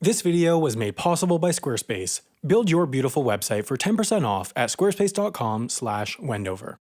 This video was made possible by Squarespace. Build your beautiful website for 10% off at squarespace.com/Wendover.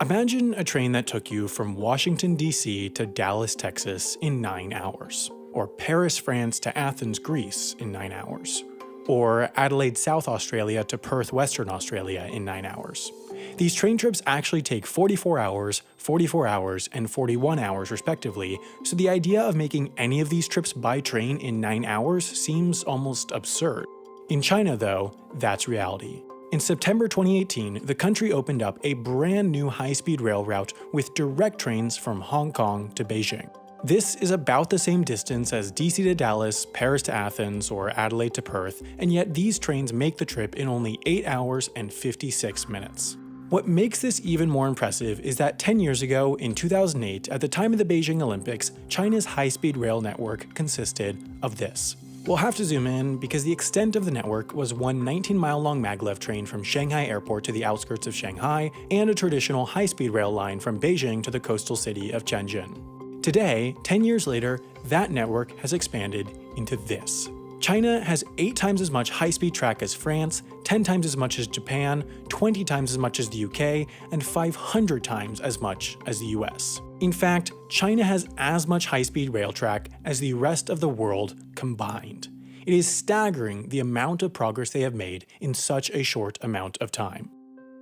Imagine a train that took you from Washington, D.C. to Dallas, Texas in 9 hours, or Paris, France to Athens, Greece in 9 hours, or Adelaide, South Australia to Perth, Western Australia in 9 hours. These train trips actually take 44 hours, 44 hours, and 41 hours respectively, so the idea of making any of these trips by train in 9 hours seems almost absurd. In China, though, that's reality. In September 2018, the country opened up a brand new high-speed rail route with direct trains from Hong Kong to Beijing. This is about the same distance as DC to Dallas, Paris to Athens, or Adelaide to Perth, and yet these trains make the trip in only 8 hours and 56 minutes. What makes this even more impressive is that 10 years ago, in 2008, at the time of the Beijing Olympics, China's high-speed rail network consisted of this. We'll have to zoom in because the extent of the network was one 19-mile-long maglev train from Shanghai Airport to the outskirts of Shanghai, and a traditional high-speed rail line from Beijing to the coastal city of Tianjin. Today, 10 years later, that network has expanded into this. China has 8 times as much high-speed track as France, 10 times as much as Japan, 20 times as much as the UK, and 500 times as much as the US. In fact, China has as much high-speed rail track as the rest of the world combined. It is staggering the amount of progress they have made in such a short amount of time.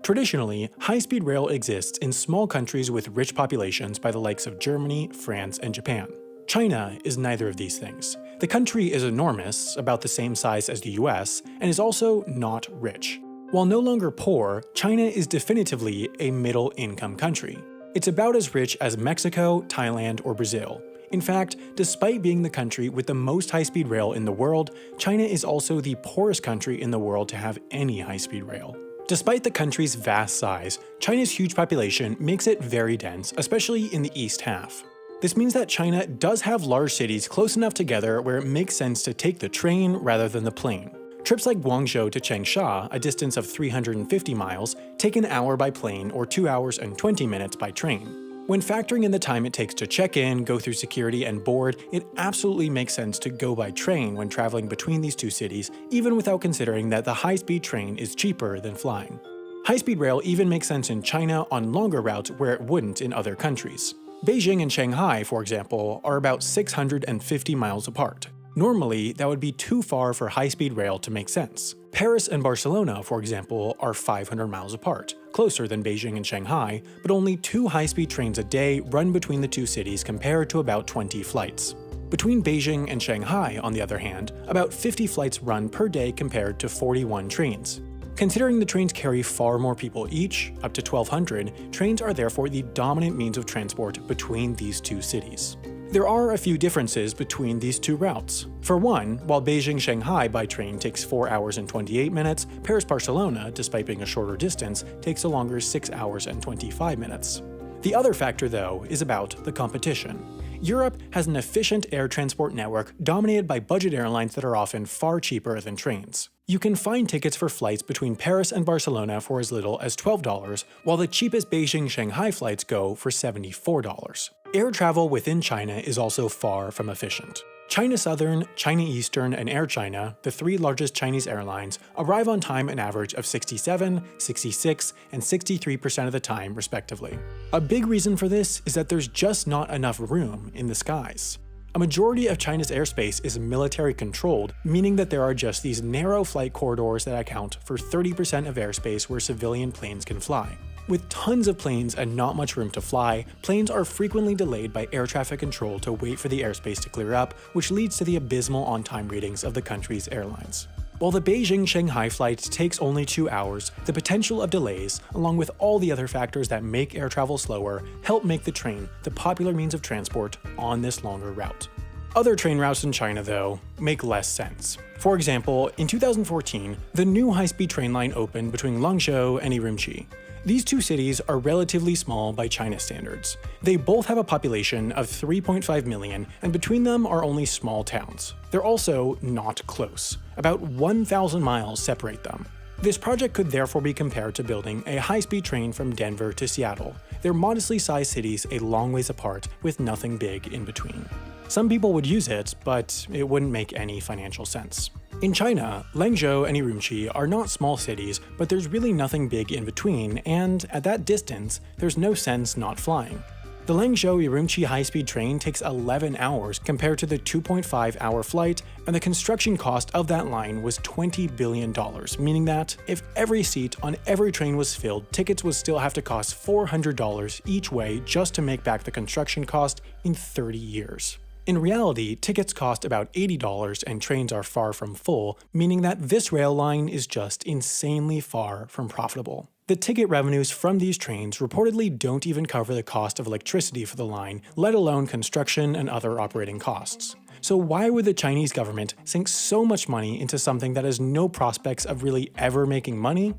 Traditionally, high-speed rail exists in small countries with rich populations by the likes of Germany, France, and Japan. China is neither of these things. The country is enormous, about the same size as the US, and is also not rich. While no longer poor, China is definitively a middle-income country. It's about as rich as Mexico, Thailand, or Brazil. In fact, despite being the country with the most high-speed rail in the world, China is also the poorest country in the world to have any high-speed rail. Despite the country's vast size, China's huge population makes it very dense, especially in the east half. This means that China does have large cities close enough together where it makes sense to take the train rather than the plane. Trips like Guangzhou to Changsha, a distance of 350 miles, take an hour by plane or 2 hours and 20 minutes by train. When factoring in the time it takes to check in, go through security, and board, it absolutely makes sense to go by train when traveling between these two cities, even without considering that the high-speed train is cheaper than flying. High-speed rail even makes sense in China on longer routes where it wouldn't in other countries. Beijing and Shanghai, for example, are about 650 miles apart. Normally, that would be too far for high-speed rail to make sense. Paris and Barcelona, for example, are 500 miles apart, closer than Beijing and Shanghai, but only 2 high-speed trains a day run between the two cities compared to about 20 flights. Between Beijing and Shanghai, on the other hand, about 50 flights run per day compared to 41 trains. Considering the trains carry far more people each, up to 1,200, trains are therefore the dominant means of transport between these two cities. There are a few differences between these two routes. For one, while Beijing-Shanghai by train takes 4 hours and 28 minutes, Paris-Barcelona, despite being a shorter distance, takes a longer 6 hours and 25 minutes. The other factor, though, is about the competition. Europe has an efficient air transport network dominated by budget airlines that are often far cheaper than trains. You can find tickets for flights between Paris and Barcelona for as little as $12, while the cheapest Beijing-Shanghai flights go for $74. Air travel within China is also far from efficient. China Southern, China Eastern, and Air China, the 3 largest Chinese airlines, arrive on time an average of 67, 66, and 63% of the time, respectively. A big reason for this is that there's just not enough room in the skies. A majority of China's airspace is military-controlled, meaning that there are just these narrow flight corridors that account for 30% of airspace where civilian planes can fly. With tons of planes and not much room to fly, planes are frequently delayed by air traffic control to wait for the airspace to clear up, which leads to the abysmal on-time ratings of the country's airlines. While the Beijing-Shanghai flight takes only 2 hours, the potential of delays, along with all the other factors that make air travel slower, help make the train the popular means of transport on this longer route. Other train routes in China, though, make less sense. For example, in 2014, the new high-speed train line opened between Langzhou and Urumqi. These two cities are relatively small by China standards. They both have a population of 3.5 million, and between them are only small towns. They're also not close. About 1,000 miles separate them. This project could therefore be compared to building a high-speed train from Denver to Seattle. They're modestly sized cities a long ways apart with nothing big in between. Some people would use it, but it wouldn't make any financial sense. In China, Langzhou and Urumqi are not small cities, but there's really nothing big in between, and at that distance, there's no sense not flying. The Langzhou-Urumqi high-speed train takes 11 hours compared to the 2.5-hour flight, and the construction cost of that line was $20 billion, meaning that if every seat on every train was filled, tickets would still have to cost $400 each way just to make back the construction cost in 30 years. In reality, tickets cost about $80 and trains are far from full, meaning that this rail line is just insanely far from profitable. The ticket revenues from these trains reportedly don't even cover the cost of electricity for the line, let alone construction and other operating costs. So why would the Chinese government sink so much money into something that has no prospects of really ever making money?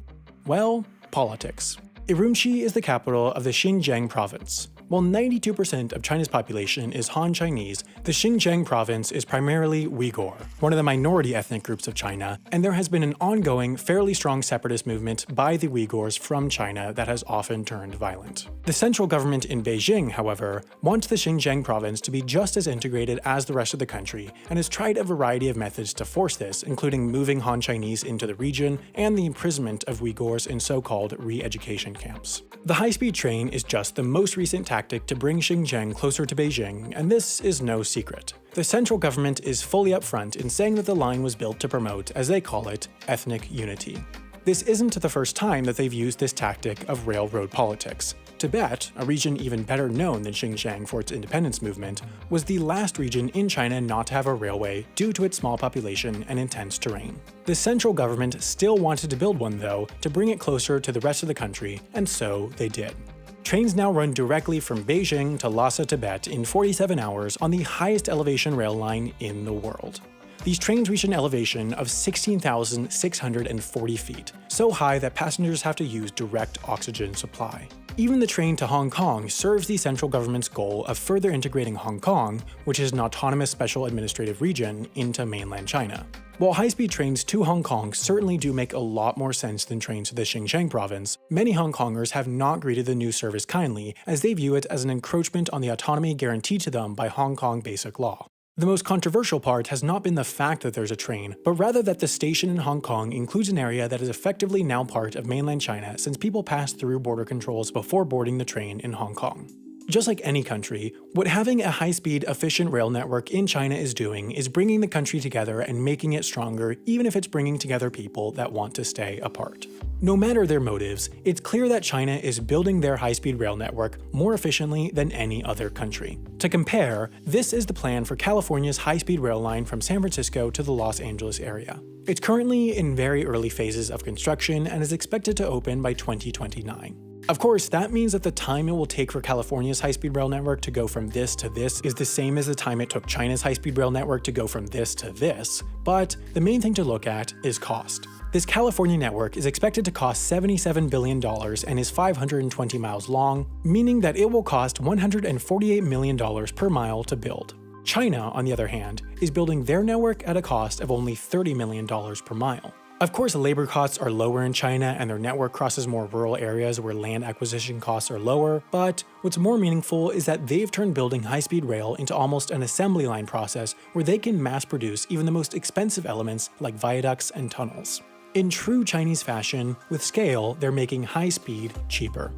Well, politics. Urumqi is the capital of the Xinjiang province. While 92% of China's population is Han Chinese, the Xinjiang province is primarily Uyghur, one of the minority ethnic groups of China, and there has been an ongoing, fairly strong separatist movement by the Uyghurs from China that has often turned violent. The central government in Beijing, however, wants the Xinjiang province to be just as integrated as the rest of the country, and has tried a variety of methods to force this, including moving Han Chinese into the region and the imprisonment of Uyghurs in so-called re-education camps. The high-speed train is just the most recent tactic to bring Xinjiang closer to Beijing, and this is no secret. The central government is fully upfront in saying that the line was built to promote, as they call it, ethnic unity. This isn't the first time that they've used this tactic of railroad politics. Tibet, a region even better known than Xinjiang for its independence movement, was the last region in China not to have a railway due to its small population and intense terrain. The central government still wanted to build one, though, to bring it closer to the rest of the country, and so they did. Trains now run directly from Beijing to Lhasa, Tibet in 47 hours on the highest elevation rail line in the world. These trains reach an elevation of 16,640 feet, so high that passengers have to use direct oxygen supply. Even the train to Hong Kong serves the central government's goal of further integrating Hong Kong, which is an autonomous special administrative region, into mainland China. While high-speed trains to Hong Kong certainly do make a lot more sense than trains to the Xinjiang province, many Hong Kongers have not greeted the new service kindly, as they view it as an encroachment on the autonomy guaranteed to them by Hong Kong basic law. The most controversial part has not been the fact that there's a train, but rather that the station in Hong Kong includes an area that is effectively now part of mainland China since people pass through border controls before boarding the train in Hong Kong. Just like any country, what having a high-speed, efficient rail network in China is doing is bringing the country together and making it stronger, even if it's bringing together people that want to stay apart. No matter their motives, it's clear that China is building their high-speed rail network more efficiently than any other country. To compare, this is the plan for California's high-speed rail line from San Francisco to the Los Angeles area. It's currently in very early phases of construction and is expected to open by 2029. Of course, that means that the time it will take for California's high-speed rail network to go from this to this is the same as the time it took China's high-speed rail network to go from this to this, but the main thing to look at is cost. This California network is expected to cost $77 billion and is 520 miles long, meaning that it will cost $148 million per mile to build. China, on the other hand, is building their network at a cost of only $30 million per mile. Of course, labor costs are lower in China and their network crosses more rural areas where land acquisition costs are lower, but what's more meaningful is that they've turned building high-speed rail into almost an assembly line process where they can mass-produce even the most expensive elements like viaducts and tunnels. In true Chinese fashion, with scale, they're making high speed cheaper.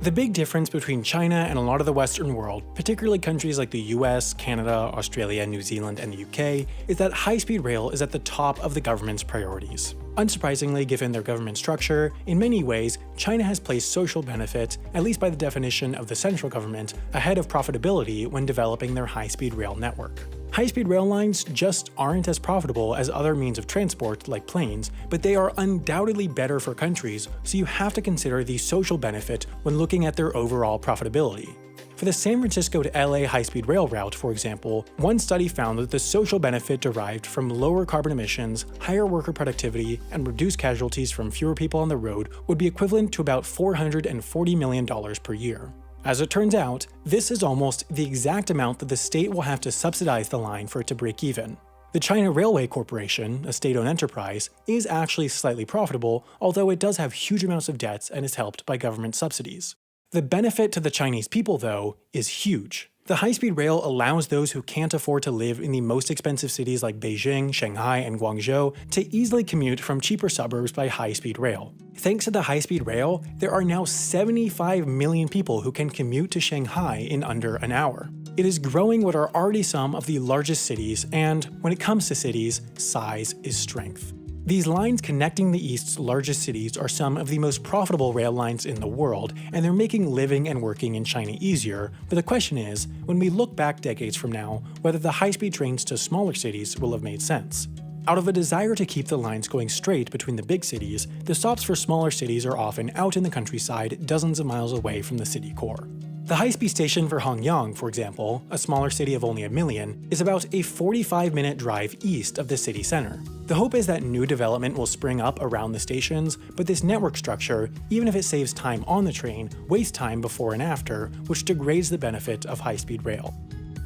The big difference between China and a lot of the Western world, particularly countries like the US, Canada, Australia, New Zealand, and the UK, is that high-speed rail is at the top of the government's priorities. Unsurprisingly, given their government structure, in many ways, China has placed social benefit, at least by the definition of the central government, ahead of profitability when developing their high-speed rail network. High-speed rail lines just aren't as profitable as other means of transport, like planes, but they are undoubtedly better for countries, so you have to consider the social benefit when looking at their overall profitability. For the San Francisco to LA high-speed rail route, for example, one study found that the social benefit derived from lower carbon emissions, higher worker productivity, and reduced casualties from fewer people on the road would be equivalent to about $440 million per year. As it turns out, this is almost the exact amount that the state will have to subsidize the line for it to break even. The China Railway Corporation, a state-owned enterprise, is actually slightly profitable, although it does have huge amounts of debts and is helped by government subsidies. The benefit to the Chinese people, though, is huge. The high-speed rail allows those who can't afford to live in the most expensive cities like Beijing, Shanghai, and Guangzhou to easily commute from cheaper suburbs by high-speed rail. Thanks to the high-speed rail, there are now 75 million people who can commute to Shanghai in under an hour. It is growing what are already some of the largest cities, and when it comes to cities, size is strength. These lines connecting the East's largest cities are some of the most profitable rail lines in the world, and they're making living and working in China easier, but the question is, when we look back decades from now, whether the high-speed trains to smaller cities will have made sense. Out of a desire to keep the lines going straight between the big cities, the stops for smaller cities are often out in the countryside dozens of miles away from the city core. The high-speed station for Hongyang, for example, a smaller city of only 1 million, is about a 45-minute drive east of the city center. The hope is that new development will spring up around the stations, but this network structure, even if it saves time on the train, wastes time before and after, which degrades the benefit of high-speed rail.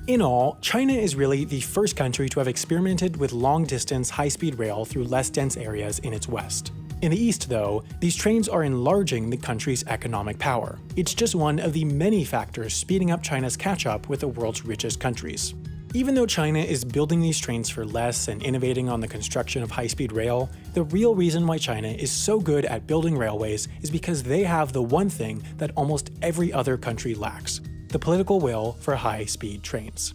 In all, China is really the first country to have experimented with long-distance high-speed rail through less dense areas in its west. In the east, though, these trains are enlarging the country's economic power. It's just one of the many factors speeding up China's catch-up with the world's richest countries. Even though China is building these trains for less and innovating on the construction of high-speed rail, the real reason why China is so good at building railways is because they have the one thing that almost every other country lacks: the political will for high-speed trains.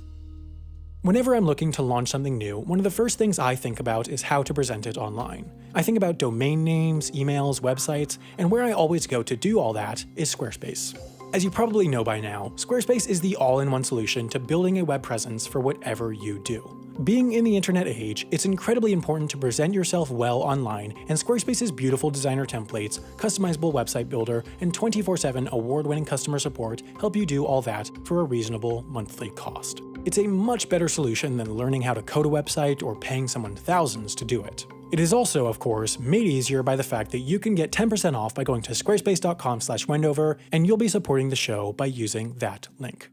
Whenever I'm looking to launch something new, one of the first things I think about is how to present it online. I think about domain names, emails, websites, and where I always go to do all that is Squarespace. As you probably know by now, Squarespace is the all-in-one solution to building a web presence for whatever you do. Being in the internet age, it's incredibly important to present yourself well online, and Squarespace's beautiful designer templates, customizable website builder, and 24/7 award-winning customer support help you do all that for a reasonable monthly cost. It's a much better solution than learning how to code a website or paying someone thousands to do it. It is also, of course, made easier by the fact that you can get 10% off by going to squarespace.com/Wendover, and you'll be supporting the show by using that link.